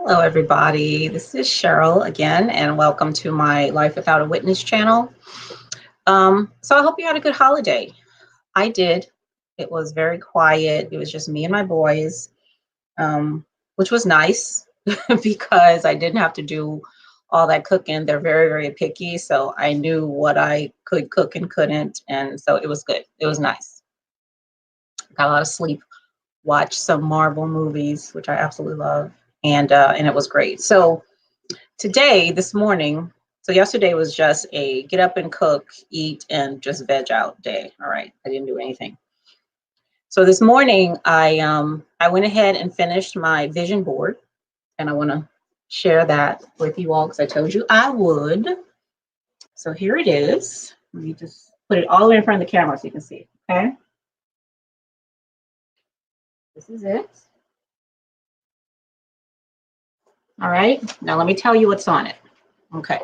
Hello, everybody. This is Cheryl again, and welcome to my Life Without a Witness channel. So I hope you had a good holiday. I did. It was very quiet. It was just me and my boys, which was nice because I didn't have to do all that cooking. They're very, very picky, so I knew what I could cook and couldn't, and so it was good. It was nice. Got a lot of sleep. Watched some Marvel movies, which I absolutely love, and it was great. So today, this morning, so yesterday was just a get up and cook, eat, and just veg out day. All right, I didn't do anything. So this morning, I went ahead and finished my vision board, and I want to share that with you all because I told you I would. So here it is. Let me just put it all the way in front of the camera so you can see. Okay, this is it. All right, now let me tell you what's on it. Okay.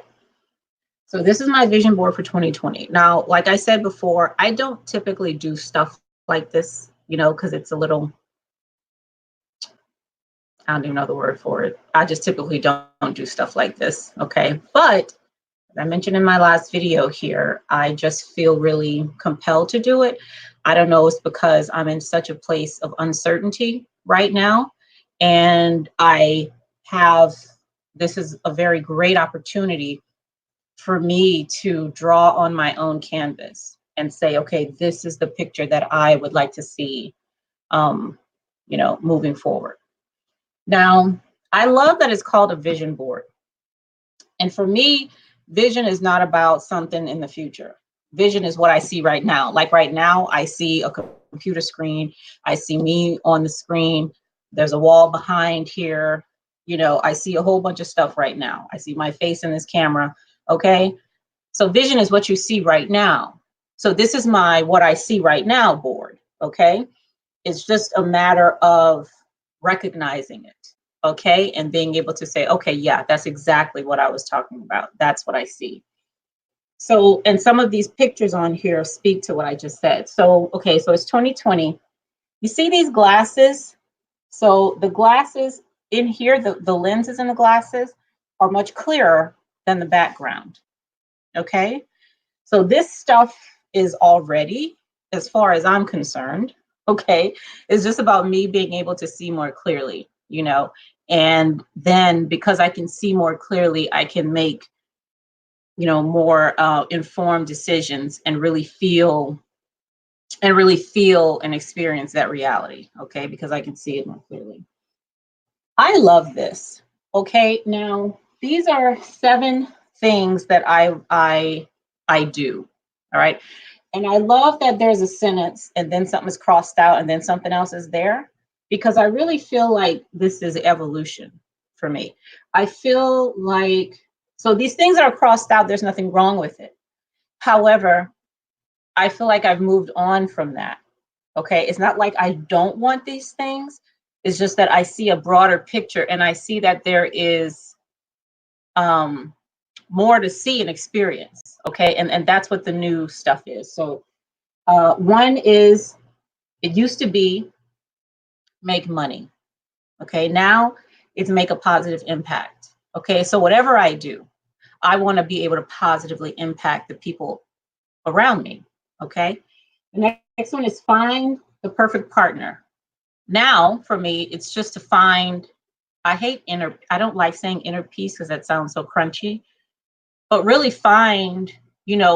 So this is my vision board for 2020. Now, like I said before, I don't typically do stuff like this, because it's a little, I don't even know the word for it. I just typically don't do stuff like this, okay? But as I mentioned in my last video here, I just feel really compelled to do it. I don't know, it's because I'm in such a place of uncertainty right now. And this is a very great opportunity for me to draw on my own canvas and say, okay, this is the picture that I would like to see, moving forward. Now, I love that it's called a vision board. And for me, vision is not about something in the future. Vision is what I see right now. Like right now, I see a computer screen. I see me on the screen. There's a wall behind here. I see a whole bunch of stuff right now. I see my face in this camera. Okay. So vision is what you see right now. So this is my what I see right now board. Okay. It's just a matter of recognizing it. Okay. And being able to say, okay, yeah, that's exactly what I was talking about. That's what I see. So, and some of these pictures on here speak to what I just said. So, okay, so it's 2020. You see these glasses? So the glasses in here, the lenses in the glasses are much clearer than the background. Okay. So this stuff is already, as far as I'm concerned, okay, it's just about me being able to see more clearly, and then because I can see more clearly, I can make, more informed decisions and really feel and experience that reality, okay, because I can see it more clearly. I love this. Okay, now these are 7 things that I do. All right. And I love that there's a sentence and then something is crossed out and then something else is there, because I really feel like this is evolution for me. I feel like, so these things that are crossed out, there's nothing wrong with it. However, I feel like I've moved on from that. Okay. It's not like I don't want these things. It's just that I see a broader picture and I see that there is more to see and experience. Okay. And that's what the new stuff is. So one is, it used to be make money. Okay. Now it's make a positive impact. Okay. So whatever I do, I want to be able to positively impact the people around me. Okay. The next one is find the perfect partner. Now for me, it's just to find, I don't like saying inner peace because that sounds so crunchy, but really find,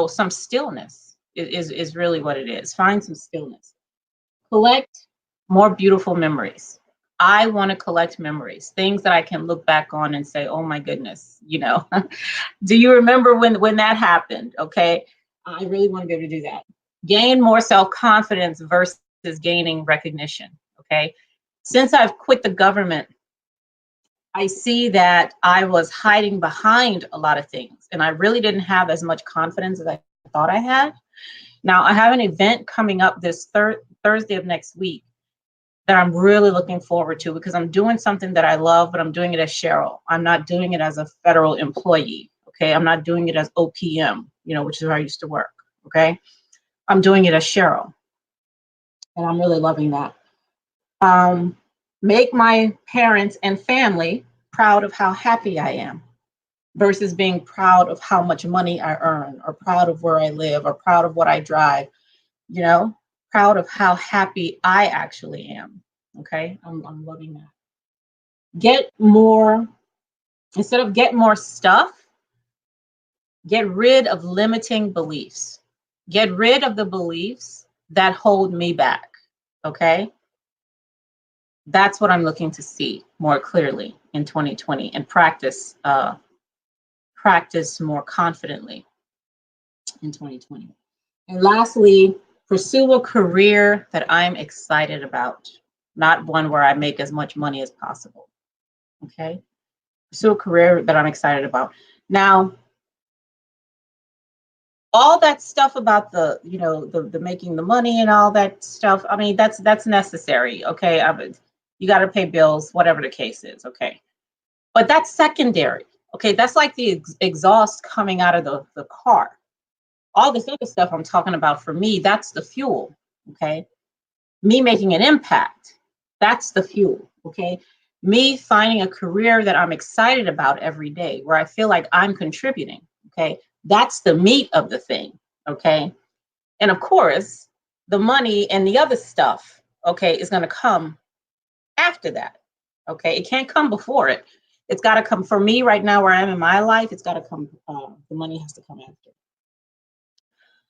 some stillness is really what it is. Find some stillness. Collect more beautiful memories. I want to collect memories, things that I can look back on and say, oh my goodness, do you remember when that happened? Okay. I really want to be able to do that. Gain more self-confidence versus gaining recognition. Okay. Since I've quit the government, I see that I was hiding behind a lot of things and I really didn't have as much confidence as I thought I had. Now I have an event coming up this Thursday of next week that I'm really looking forward to, because I'm doing something that I love, but I'm doing it as Cheryl. I'm not doing it as a federal employee. Okay. I'm not doing it as OPM, which is where I used to work. Okay. I'm doing it as Cheryl. And I'm really loving that. Make my parents and family proud of how happy I am versus being proud of how much money I earn or proud of where I live or proud of what I drive, you know, proud of how happy I actually am. Okay, I'm loving that. Get more, instead of get more stuff, get rid of limiting beliefs. Get rid of the beliefs that hold me back. Okay, that's what I'm looking to see more clearly in 2020 and practice more confidently in 2020. And lastly, pursue a career that I'm excited about, not one where I make as much money as possible. Okay, pursue a career that I'm excited about. Now, all that stuff about the, you know, the making the money and all that stuff, I mean, that's necessary. Okay, you got to pay bills, whatever the case is. Okay, but that's secondary. Okay, that's like the exhaust coming out of the car. All this other stuff I'm talking about, for me, that's the fuel. Okay, me making an impact, that's the fuel. Okay, me finding a career that I'm excited about every day, where I feel like I'm contributing. Okay, that's the meat of the thing. Okay, and of course, the money and the other stuff, okay, is going to come after that. Okay, it can't come before it. It's got to come. For me right now, where I am in my life, it's got to come. The money has to come after.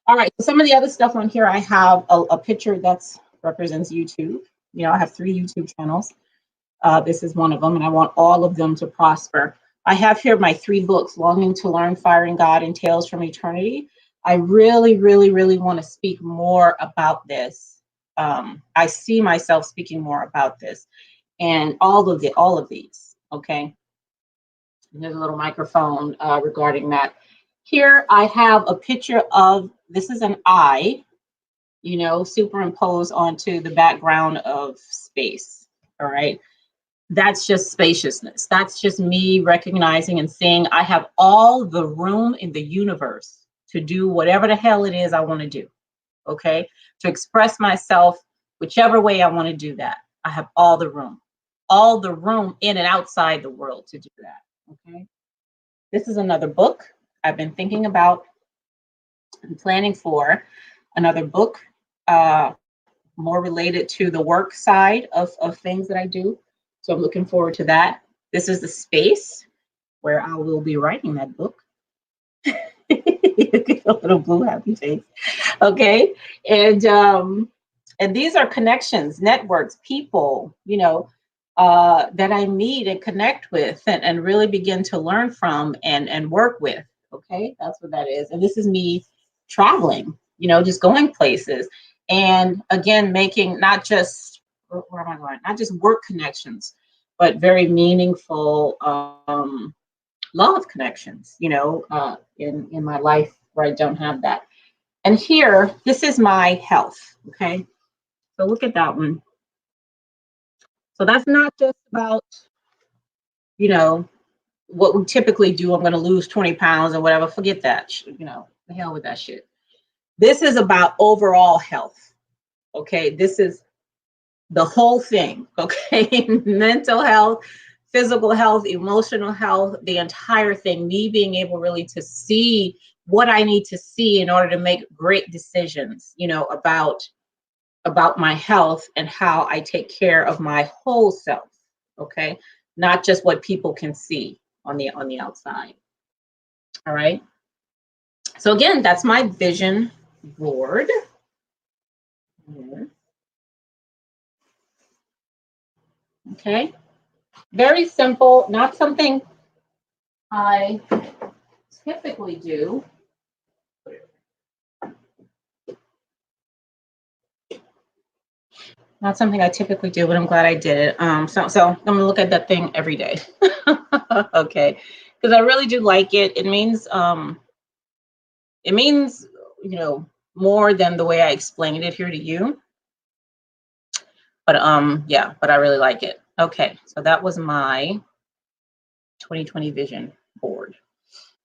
All right, so some of the other stuff on here, I have a picture that's represents YouTube. You know, I have 3 YouTube channels. This is one of them, and I want all of them to prosper. I have here my 3 books, Longing to Learn, Firing God, and Tales from Eternity. I really, really, really want to speak more about this. I see myself speaking more about this, and all of these. Okay, and there's a little microphone regarding that. Here I have a picture of, this is an eye, you know, superimposed onto the background of space. All right. That's just spaciousness. That's just me recognizing and saying I have all the room in the universe to do whatever the hell it is I want to do. Okay. To express myself whichever way I want to do that. I have all the room in and outside the world to do that. Okay. This is another book I've been thinking about and planning for, another book more related to the work side of things that I do. So I'm looking forward to that. This is the space where I will be writing that book. A little blue happy face. Okay. And these are connections, networks, people, you know, that I meet and connect with and really begin to learn from and work with. Okay. That's what that is. And this is me traveling, you know, just going places. And again, making not just, where am I going? Not just work connections, but very meaningful love connections, you know, in my life where I don't have that. And here, this is my health. Okay. So look at that one. So that's not just about, you know, what we typically do. I'm going to lose 20 pounds or whatever. Forget that. You know, the hell with that shit. This is about overall health. Okay. This is the whole thing. Okay. Mental health, physical health, emotional health, the entire thing. Me being able really to see what I need to see in order to make great decisions, you know, about my health and how I take care of my whole self. Okay. Not just what people can see on the outside. All right. So again, that's my vision board. Okay. Very simple, not something I typically do. Not something I typically do, but I'm glad I did it. So I'm gonna look at that thing every day. Okay, because I really do like it. It means, you know, more than the way I explained it here to you. But yeah, but I really like it. Okay, so that was my 2020 vision board.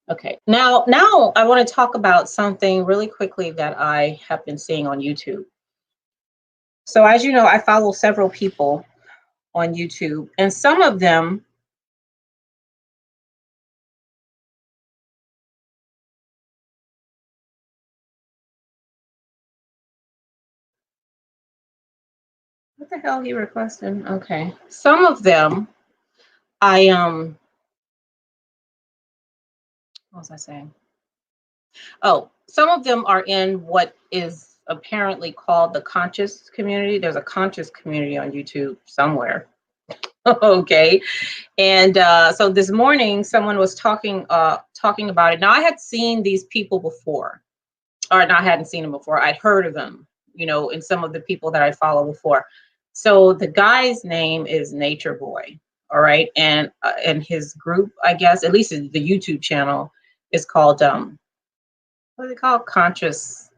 Okay, now I want to talk about something really quickly that I have been seeing on YouTube. So as you know, I follow several people on YouTube, and some of them What the hell he requesting? Okay. Some of them, I what was I saying? Oh, some of them are in what is apparently called the conscious community. There's a conscious community on YouTube somewhere. Okay. And so this morning someone was talking about it. Now I had seen these people before, or no, I hadn't seen them before. I'd heard of them, in some of the people that I follow before. So the guy's name is Nature Boy. All right. And his group, I guess, at least the YouTube channel, is called what is it called? Conscious.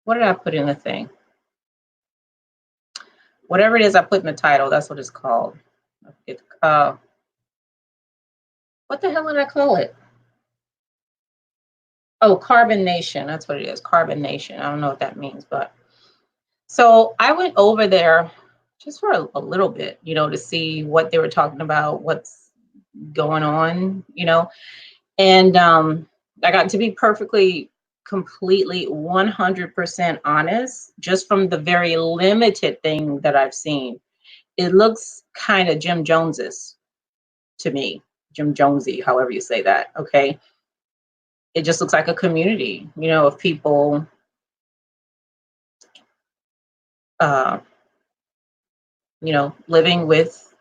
What did I put in the thing? Whatever it is I put in the title, that's what it's called. What the hell did I call it? Oh, Carbon Nation. That's what it is. Carbon Nation. I don't know what that means, but so I went over there just for a little bit, to see what they were talking about, what's going on, and I got to be completely 100% honest, just from the very limited thing that I've seen. It looks kind of Jim Jones's to me, Jim Jonesy, however you say that. Okay. It just looks like a community, of people living with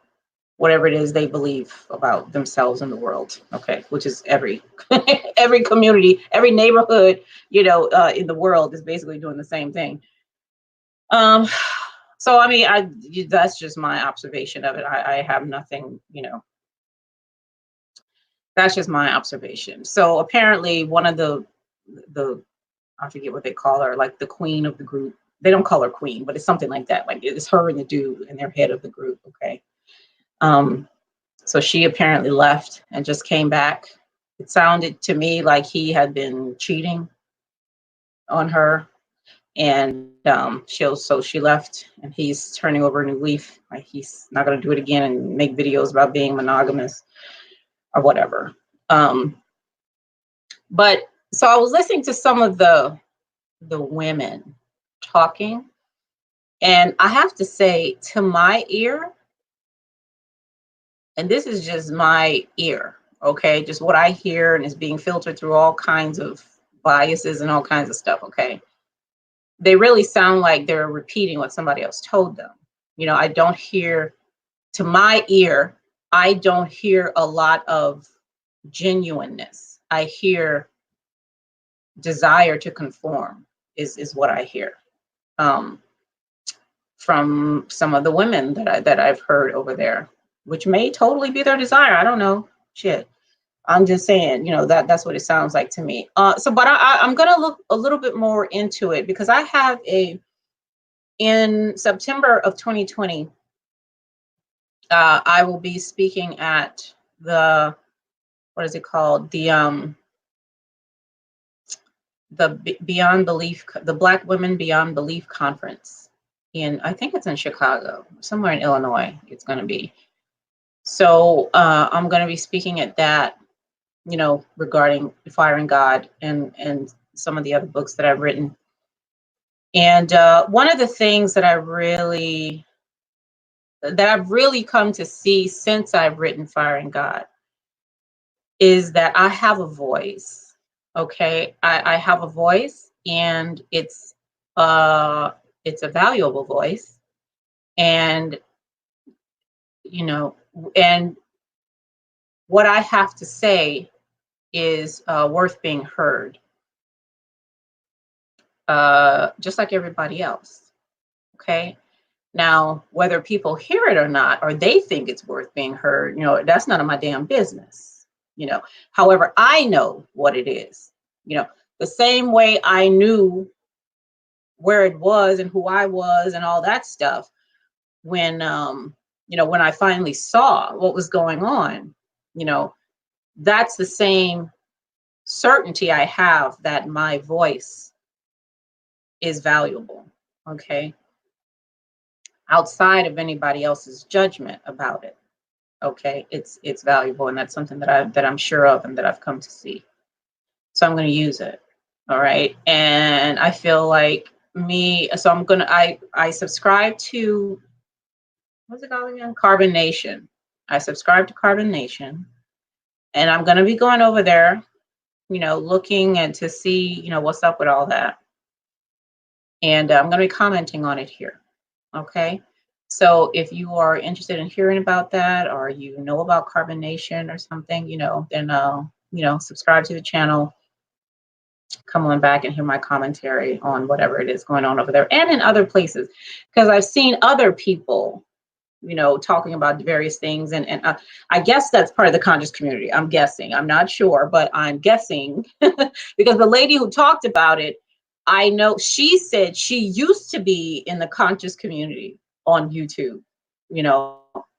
whatever it is they believe about themselves and the world. Okay. Which is every every community, every neighborhood, in the world is basically doing the same thing. So I mean, that's just my observation of it. I have nothing, that's just my observation. So apparently one of the I forget what they call her, like the queen of the group. They don't call her queen, but it's something like that. Like it's her and the dude, and they're head of the group. Okay. So she apparently left and just came back. It sounded to me like he had been cheating on her, and she left, and he's turning over a new leaf. Like he's not going to do it again and make videos about being monogamous or whatever. But so I was listening to some of the women talking, and I have to say, to my ear, and this is just my ear, okay, just what I hear, and is being filtered through all kinds of biases and all kinds of stuff, okay, they really sound like they're repeating what somebody else told them. I don't hear, to my ear, I don't hear a lot of genuineness. I hear desire to conform is what I hear. From some of the women that I've heard over there, which may totally be their desire. I don't know. Shit. I'm just saying, that's what it sounds like to me. But I'm gonna look a little bit more into it, because I have in September of 2020, I will be speaking at the, what is it called? The Beyond Belief, the Black Women Beyond Belief Conference I think it's in Chicago, somewhere in Illinois, it's going to be. So I'm going to be speaking at that, regarding Firing God and some of the other books that I've written. And one of the things that I've really come to see since I've written Firing God is that I have a voice. Okay, I have a voice, and it's a valuable voice, and and what I have to say is worth being heard, just like everybody else. Okay. Now, whether people hear it or not, or they think it's worth being heard, that's none of my damn business. However, I know what it is. The same way I knew where it was and who I was and all that stuff when when I finally saw what was going on, that's the same certainty I have that my voice is valuable. Okay. Outside of anybody else's judgment about it. Okay. It's valuable, and that's something that I'm sure of and that I've come to see. So I'm going to use it. All right. And I feel like me. So I'm gonna I subscribe to, what's it called again? Carbon Nation. I subscribe to Carbon Nation, and I'm gonna be going over there, looking and to see, what's up with all that. And I'm gonna be commenting on it here. Okay. So if you are interested in hearing about that, or you know about Carbon Nation or something, then subscribe to the channel. Come on back and hear my commentary on whatever it is going on over there and in other places, because I've seen other people, talking about various things, and I guess that's part of the conscious community. I'm guessing. I'm not sure, but I'm guessing because the lady who talked about it, I know she said she used to be in the conscious community on YouTube,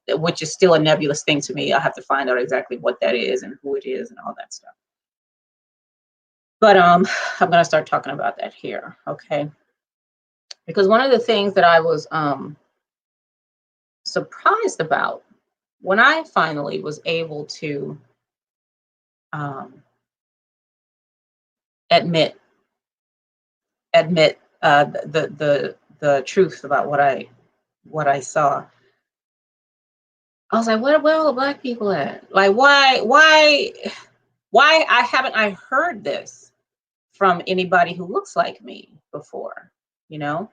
which is still a nebulous thing to me. I have to find out exactly what that is and who it is and all that stuff. But I'm going to start talking about that here, okay? Because one of the things that I was surprised about when I finally was able to admit the truth about what I saw. I was like, where all the Black people at? Like, why haven't I heard this from anybody who looks like me before? And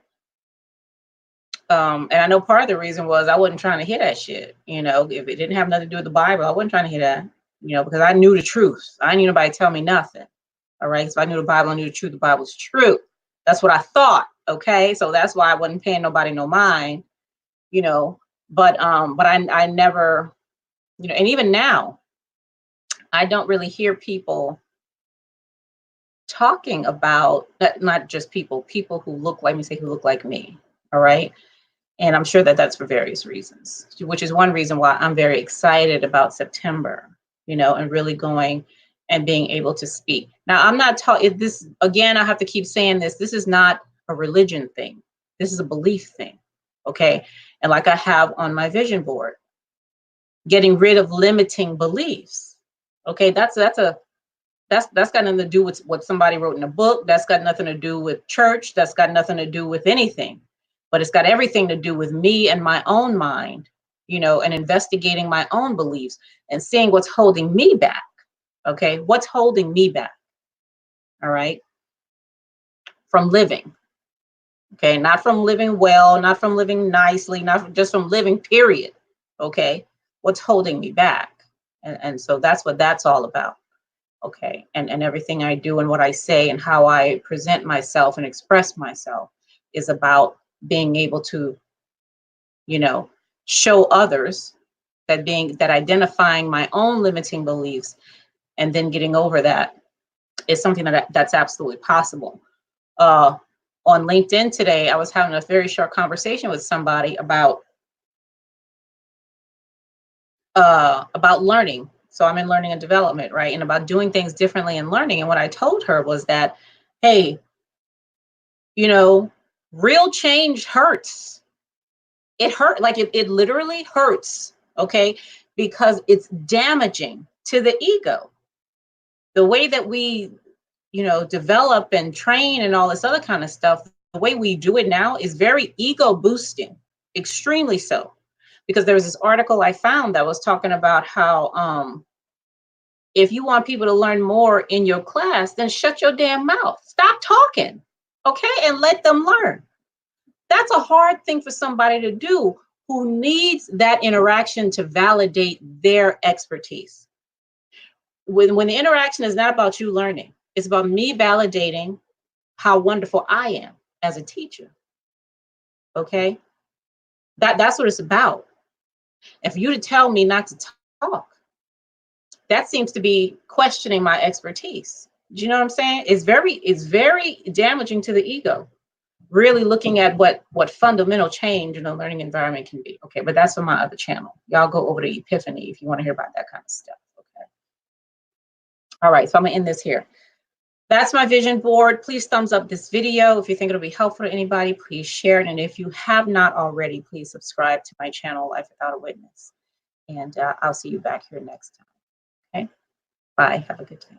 I know part of the reason was I wasn't trying to hear that shit. If it didn't have nothing to do with the Bible, I wasn't trying to hear that. Because I knew the truth. I didn't need nobody to tell me nothing. All right. So I knew the Bible, I knew the truth. The Bible's true. That's what I thought. Okay. So that's why I wasn't paying nobody no mind, but I never, and even now, I don't really hear people talking about that, not just people who look like me, who look like me. All right. And I'm sure that that's for various reasons, which is one reason why I'm very excited about September, and really going and being able to speak. Now, I'm not talking this again. I have to keep saying this. This is not a religion thing. This is a belief thing. Okay. And like I have on my vision board, getting rid of limiting beliefs. Okay. That's got nothing to do with what somebody wrote in a book. That's got nothing to do with church. That's got nothing to do with anything. But it's got everything to do with me and my own mind, and investigating my own beliefs and seeing what's holding me back. Okay. What's holding me back? All right. From living. Okay. Not from living well, not from living nicely, not just from living, period. Okay. What's holding me back? And so that's what that's all about. Okay. And everything I do and what I say and how I present myself and express myself is about being able to, show others that identifying my own limiting beliefs and then getting over that is something that's absolutely possible. On LinkedIn today, I was having a very short conversation with somebody about learning. So I'm in learning and development, right? And about doing things differently and learning. And what I told her was that, hey, real change hurts. It hurt, like it literally hurts, okay? Because it's damaging to the ego. The way that we, develop and train and all this other kind of stuff, the way we do it now is very ego boosting, extremely so. Because there was this article I found that was talking about how if you want people to learn more in your class, then shut your damn mouth. Stop talking, okay? And let them learn. That's a hard thing for somebody to do who needs that interaction to validate their expertise. When the interaction is not about you learning, it's about me validating how wonderful I am as a teacher. Okay? That's what it's about. And for you to tell me not to talk, that seems to be questioning my expertise. Do you know what I'm saying? It's very damaging to the ego. Really looking at what fundamental change in a learning environment can be. Okay, but that's on my other channel. Y'all go over to Epiphany if you want to hear about that kind of stuff. Okay. All right, so I'm gonna end this here. That's my vision board. Please thumbs up this video. If you think it'll be helpful to anybody, please share it. And if you have not already, please subscribe to my channel, Life Without a Witness. And I'll see you back here next time. Okay, bye. Have a good day.